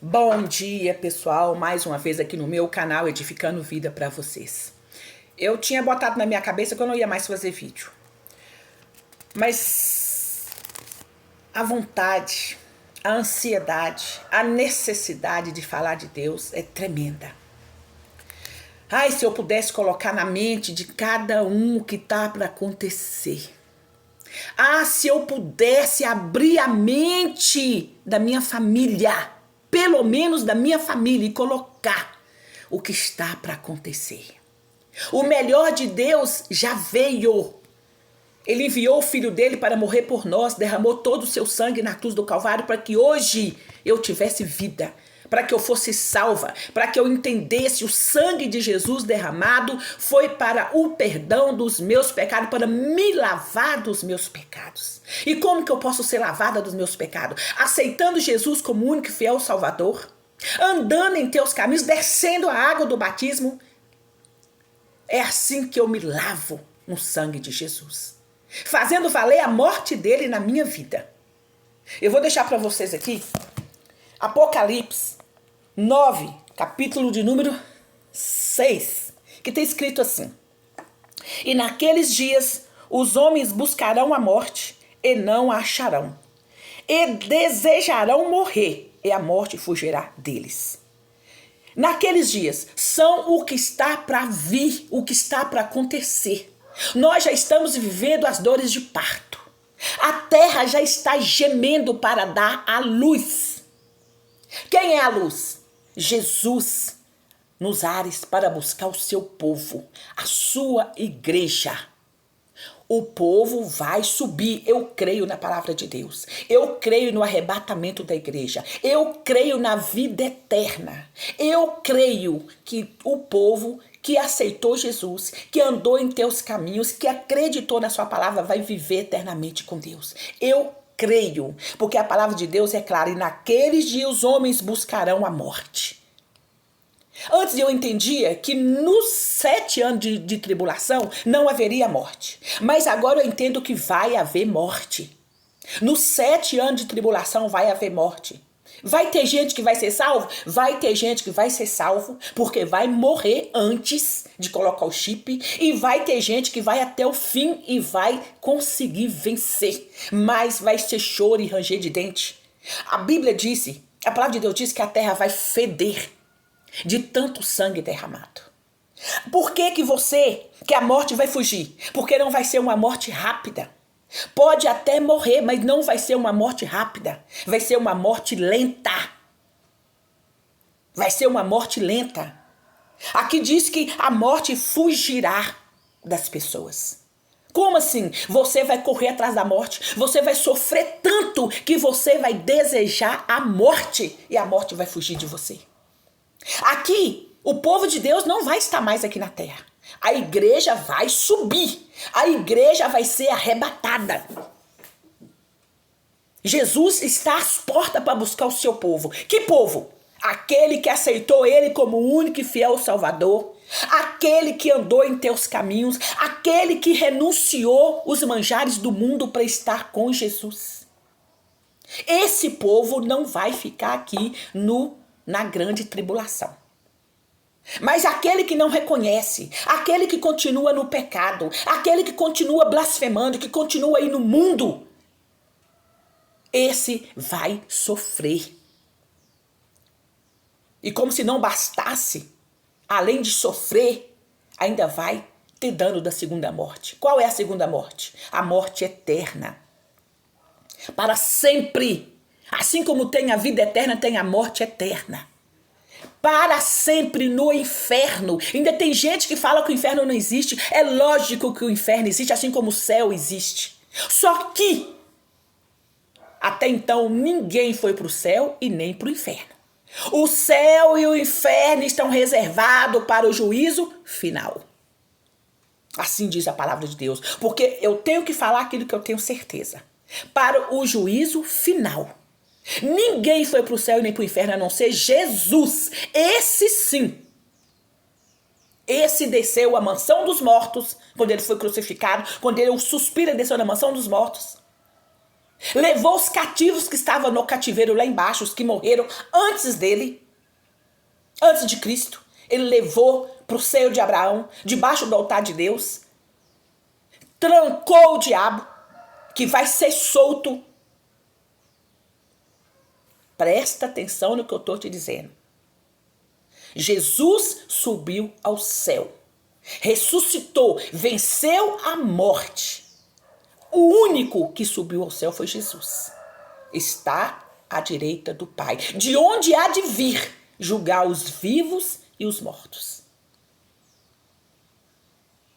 Bom dia, pessoal, mais uma vez aqui no meu canal Edificando Vida para vocês. Eu tinha botado na minha cabeça que eu não ia mais fazer vídeo, mas a vontade, a ansiedade, a necessidade de falar de Deus é tremenda. Ai, se eu pudesse colocar na mente de cada um o que está para acontecer. Ah, se eu pudesse abrir a mente da minha família, pelo menos da minha família, e colocar o que está para acontecer. O melhor de Deus já veio. Ele enviou o filho dele para morrer por nós, derramou todo o seu sangue na cruz do Calvário para que hoje eu tivesse vida, para que eu fosse salva, para que eu entendesse o sangue de Jesus derramado foi para o perdão dos meus pecados, para me lavar dos meus pecados. E como que eu posso ser lavada dos meus pecados? Aceitando Jesus como único e fiel Salvador, andando em teus caminhos, descendo a água do batismo. É assim que eu me lavo no sangue de Jesus, fazendo valer a morte dele na minha vida. Eu vou deixar para vocês aqui Apocalipse 9, capítulo de número 6, que está escrito assim: E naqueles dias os homens buscarão a morte e não a acharão, e desejarão morrer, e a morte fugirá deles. Naqueles dias são o que está para vir, o que está para acontecer. Nós já estamos vivendo as dores de parto. A terra já está gemendo para dar a luz. Quem é a luz? Jesus nos ares para buscar o seu povo, a sua igreja. O povo vai subir. Eu creio na palavra de Deus. Eu creio no arrebatamento da igreja. Eu creio na vida eterna. Eu creio que o povo que aceitou Jesus, que andou em teus caminhos, que acreditou na sua palavra, vai viver eternamente com Deus. Eu creio, porque a palavra de Deus é clara, e naqueles dias os homens buscarão a morte. Antes eu entendia que nos 7 anos de tribulação não haveria morte, mas agora eu entendo que vai haver morte. Nos 7 anos de tribulação vai haver morte. Vai ter gente que vai ser salvo? Vai ter gente que vai ser salvo porque vai morrer antes de colocar o chip, e vai ter gente que vai até o fim e vai conseguir vencer, mas vai ser choro e ranger de dente. A Bíblia disse, a palavra de Deus diz que a terra vai feder de tanto sangue derramado. Por que que a morte vai fugir? Porque não vai ser uma morte rápida. Pode até morrer, mas não vai ser uma morte rápida. Vai ser uma morte lenta. Vai ser uma morte lenta. Aqui diz que a morte fugirá das pessoas. Como assim? Você vai correr atrás da morte. Você vai sofrer tanto que você vai desejar a morte. E a morte vai fugir de você. Aqui, o povo de Deus não vai estar mais aqui na terra. A igreja vai subir. A igreja vai ser arrebatada. Jesus está às portas para buscar o seu povo. Que povo? Aquele que aceitou ele como único e fiel Salvador. Aquele que andou em teus caminhos. Aquele que renunciou os manjares do mundo para estar com Jesus. Esse povo não vai ficar aqui na grande tribulação. Mas aquele que não reconhece, aquele que continua no pecado, aquele que continua blasfemando, que continua aí no mundo, esse vai sofrer. E como se não bastasse, além de sofrer, ainda vai ter dano da segunda morte. Qual é a segunda morte? A morte eterna. Para sempre. Assim como tem a vida eterna, tem a morte eterna. Para sempre no inferno. Ainda tem gente que fala que o inferno não existe. É lógico que o inferno existe, assim como o céu existe. Só que, até então, ninguém foi para o céu e nem para o inferno. O céu e o inferno estão reservados para o juízo final. Assim diz a palavra de Deus. Porque eu tenho que falar aquilo que eu tenho certeza. Para o juízo final. Ninguém foi para o céu e nem para o inferno a não ser Jesus. Esse sim. Esse desceu à mansão dos mortos quando ele foi crucificado. Quando ele, o suspiro, desceu na mansão dos mortos. Levou os cativos que estavam no cativeiro lá embaixo, os que morreram antes dele, antes de Cristo. Ele levou para o seio de Abraão, debaixo do altar de Deus. Trancou o diabo, que vai ser solto. Presta atenção no que eu estou te dizendo. Jesus subiu ao céu, ressuscitou, venceu a morte. O único que subiu ao céu foi Jesus. Está à direita do Pai, de onde há de vir julgar os vivos e os mortos.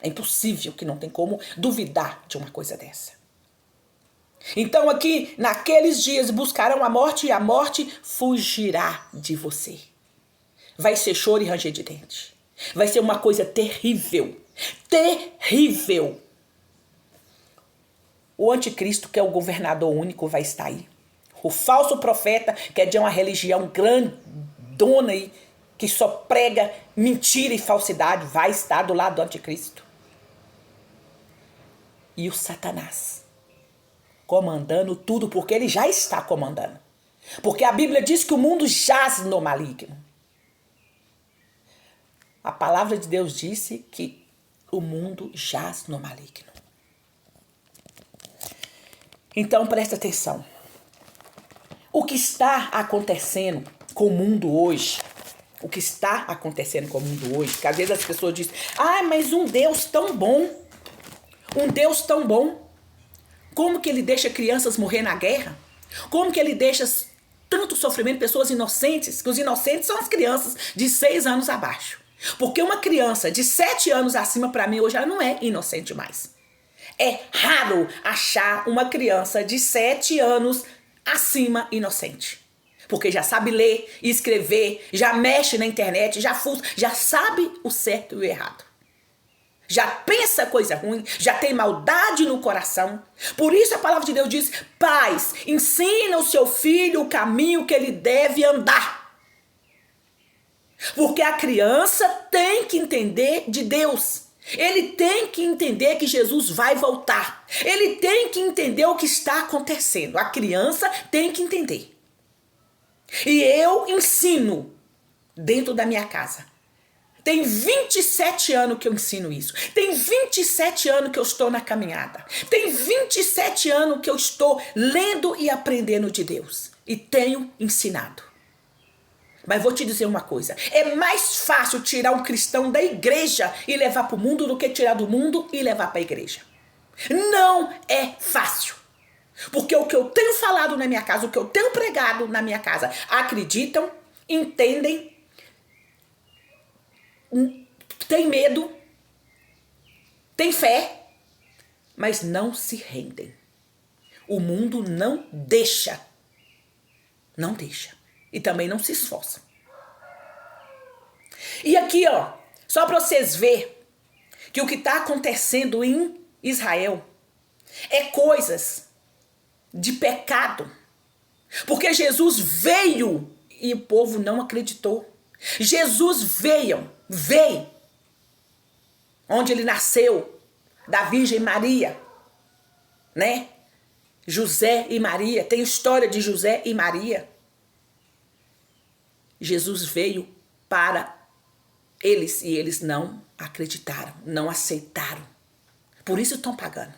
É impossível, que não tem como duvidar de uma coisa dessa. Então aqui, naqueles dias, buscarão a morte e a morte fugirá de você. Vai ser choro e ranger de dente. Vai ser uma coisa terrível. Terrível. O anticristo, que é o governador único, vai estar aí. O falso profeta, que é de uma religião grandona aí, que só prega mentira e falsidade, vai estar do lado do anticristo. E o Satanás, comandando tudo, porque ele já está comandando. Porque a Bíblia diz que o mundo jaz no maligno. A palavra de Deus disse que o mundo jaz no maligno. Então presta atenção. O que está acontecendo com o mundo hoje, porque às vezes as pessoas dizem, mas um Deus tão bom, como que ele deixa crianças morrer na guerra? Como que ele deixa tanto sofrimento, pessoas inocentes, que os inocentes são as crianças de 6 anos abaixo. Porque uma criança de 7 anos acima, para mim, hoje ela não é inocente mais. É raro achar uma criança de 7 anos acima inocente. Porque já sabe ler e escrever, já mexe na internet, já sabe o certo e o errado. Já pensa coisa ruim, já tem maldade no coração. Por isso a palavra de Deus diz, pais, ensina o seu filho o caminho que ele deve andar. Porque a criança tem que entender de Deus. Ele tem que entender que Jesus vai voltar. Ele tem que entender o que está acontecendo. A criança tem que entender. E eu ensino dentro da minha casa. Tem 27 anos que eu ensino isso. Tem 27 anos que eu estou na caminhada. Tem 27 anos que eu estou lendo e aprendendo de Deus. E tenho ensinado. Mas vou te dizer uma coisa. É mais fácil tirar um cristão da igreja e levar para o mundo do que tirar do mundo e levar para a igreja. Não é fácil. Porque o que eu tenho falado na minha casa, o que eu tenho pregado na minha casa, acreditam, entendem, tem medo, tem fé, mas não se rendem. O mundo não deixa. Não deixa. E também não se esforça. E aqui, só para vocês verem que o que está acontecendo em Israel é coisas de pecado. Porque Jesus veio e o povo não acreditou. Jesus veio onde ele nasceu, da Virgem Maria, né? José e Maria, tem história de José e Maria. Jesus veio para eles e eles não acreditaram, não aceitaram. Por isso estão pagando.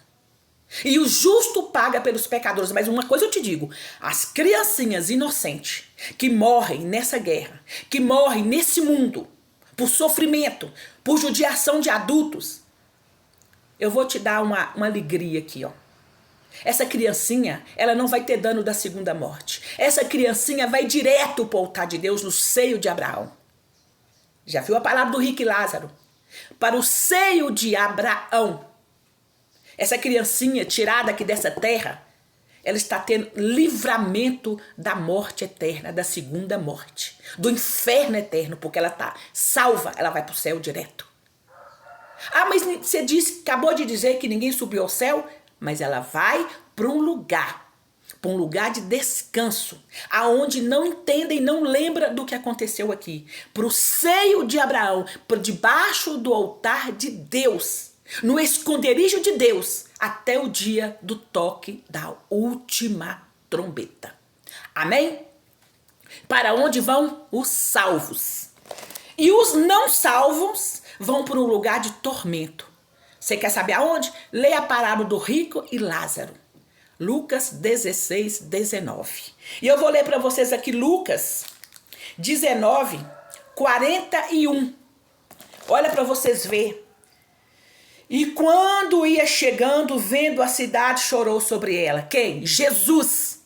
E o justo paga pelos pecadores. Mas uma coisa eu te digo, as criancinhas inocentes que morrem nessa guerra, que morrem nesse mundo, por sofrimento, por judiação de adultos, eu vou te dar uma alegria aqui, Essa criancinha, ela não vai ter dano da segunda morte. Essa criancinha vai direto para o altar de Deus no seio de Abraão. Já viu a palavra do rico e Lázaro? Para o seio de Abraão. Essa criancinha tirada aqui dessa terra, ela está tendo livramento da morte eterna, da segunda morte, do inferno eterno, porque ela está salva, ela vai para o céu direto. Mas você acabou de dizer que ninguém subiu ao céu, mas ela vai para um lugar de descanso, aonde não entendem, não lembra do que aconteceu aqui, para o seio de Abraão, por debaixo do altar de Deus. no esconderijo de Deus, até o dia do toque da última trombeta. Amém? Para onde vão os salvos? E os não salvos vão para um lugar de tormento. Você quer saber aonde? Leia a parábola do rico e Lázaro. Lucas 16, 19. E eu vou ler para vocês aqui Lucas 19, 41. Olha para vocês verem. E quando ia chegando, vendo a cidade, chorou sobre ela. Quem? Jesus.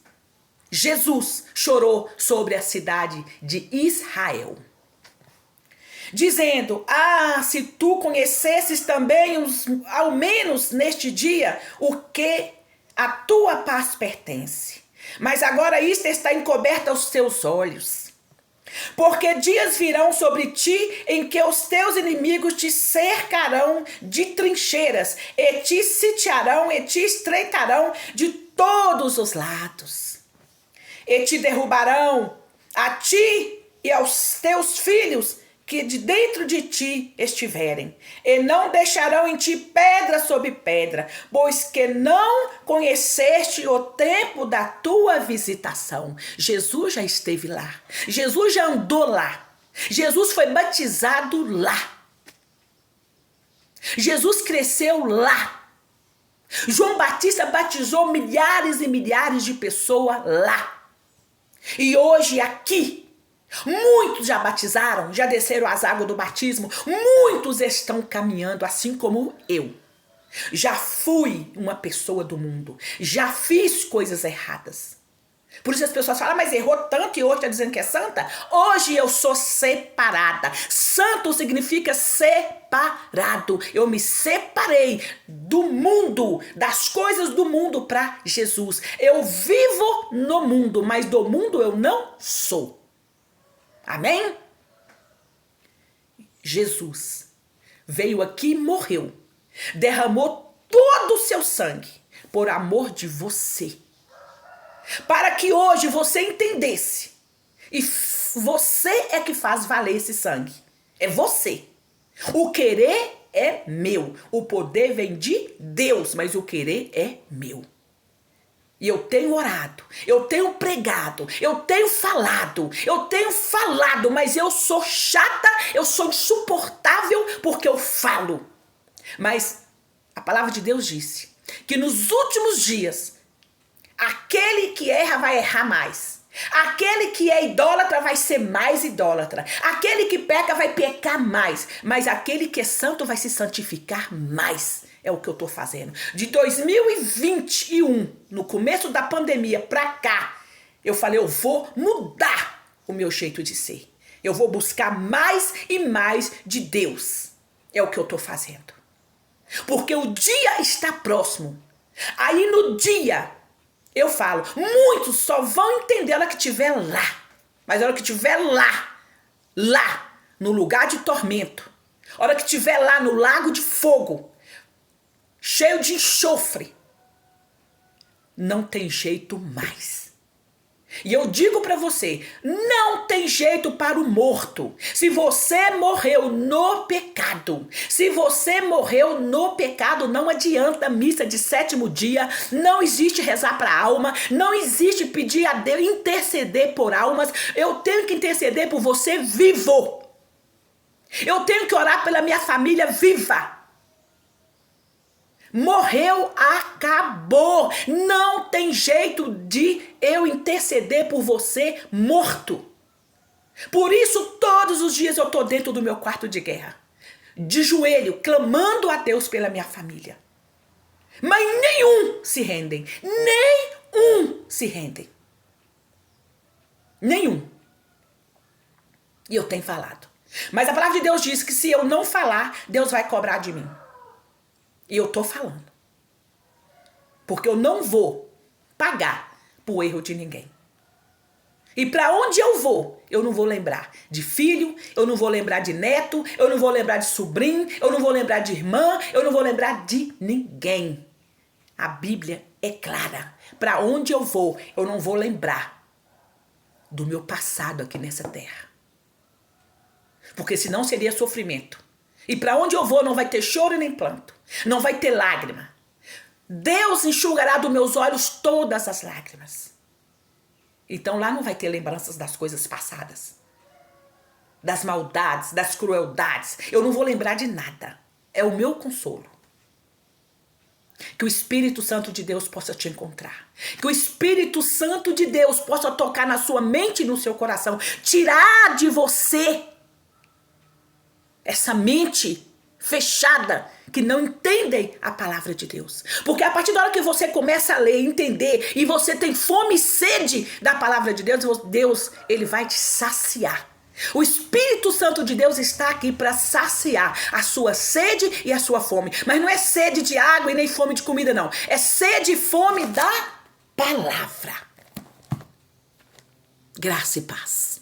Jesus chorou sobre a cidade de Israel. Dizendo, se tu conhecesses também, ao menos neste dia, o que a tua paz pertence. Mas agora isto está encoberto aos teus olhos. Porque dias virão sobre ti em que os teus inimigos te cercarão de trincheiras, e te sitiarão e te estreitarão de todos os lados. E te derrubarão a ti e aos teus filhos que de dentro de ti estiverem, e não deixarão em ti pedra sobre pedra, pois que não conheceste o tempo da tua visitação. Jesus já esteve lá, Jesus já andou lá, Jesus foi batizado lá, Jesus cresceu lá, João Batista batizou milhares e milhares de pessoas lá, e hoje aqui, muitos já batizaram, já desceram as águas do batismo, muitos estão caminhando assim como eu. Já fui uma pessoa do mundo, já fiz coisas erradas. Por isso as pessoas falam, mas errou tanto e hoje está dizendo que é santa? Hoje eu sou separada. Santo significa separado. Eu me separei do mundo, das coisas do mundo para Jesus. Eu vivo no mundo, mas do mundo eu não sou. Amém? Jesus veio aqui e morreu. Derramou todo o seu sangue por amor de você. Para que hoje você entendesse. E você é que faz valer esse sangue. É você. O querer é meu. O poder vem de Deus, mas o querer é meu. E eu tenho orado, eu tenho pregado, eu tenho falado, mas eu sou chata, eu sou insuportável porque eu falo. Mas a palavra de Deus disse que nos últimos dias, aquele que erra vai errar mais. Aquele que é idólatra vai ser mais idólatra. Aquele que peca vai pecar mais. Mas aquele que é santo vai se santificar mais. É o que eu tô fazendo. De 2021, no começo da pandemia pra cá, eu falei, eu vou mudar o meu jeito de ser. Eu vou buscar mais e mais de Deus. É o que eu tô fazendo. Porque o dia está próximo. Aí no dia, eu falo, muitos só vão entender a hora que estiver lá. Mas a hora que estiver lá, no lugar de tormento, a hora que estiver lá no lago de fogo, cheio de enxofre, não tem jeito mais. E eu digo para você, não tem jeito para o morto. Se você morreu no pecado, não adianta missa de 7º dia, não existe rezar para a alma, não existe pedir a Deus, interceder por almas. Eu tenho que interceder por você vivo. Eu tenho que orar pela minha família viva. Morreu, acabou. Não tem jeito de eu interceder por você morto. Por isso, todos os dias eu estou dentro do meu quarto de guerra, de joelho, clamando a Deus pela minha família. Mas nenhum se rendem. Nenhum se rendem. Nenhum. E eu tenho falado. Mas a palavra de Deus diz que se eu não falar, Deus vai cobrar de mim. E eu tô falando. Porque eu não vou pagar por erro de ninguém. E para onde eu vou, eu não vou lembrar de filho, eu não vou lembrar de neto, eu não vou lembrar de sobrinho, eu não vou lembrar de irmã, eu não vou lembrar de ninguém. A Bíblia é clara. Para onde eu não vou lembrar do meu passado aqui nessa terra. Porque senão seria sofrimento. E para onde eu vou não vai ter choro nem pranto. Não vai ter lágrima. Deus enxugará dos meus olhos todas as lágrimas. Então lá não vai ter lembranças das coisas passadas. Das maldades, das crueldades. Eu não vou lembrar de nada. É o meu consolo. Que o Espírito Santo de Deus possa te encontrar. Que o Espírito Santo de Deus possa tocar na sua mente e no seu coração. Tirar de você essa mente fechada que não entendem a palavra de Deus. Porque a partir da hora que você começa a ler, entender e você tem fome e sede da palavra de Deus, Deus, ele vai te saciar. O Espírito Santo de Deus está aqui para saciar a sua sede e a sua fome. Mas não é sede de água e nem fome de comida, não. É sede e fome da palavra. Graça e paz.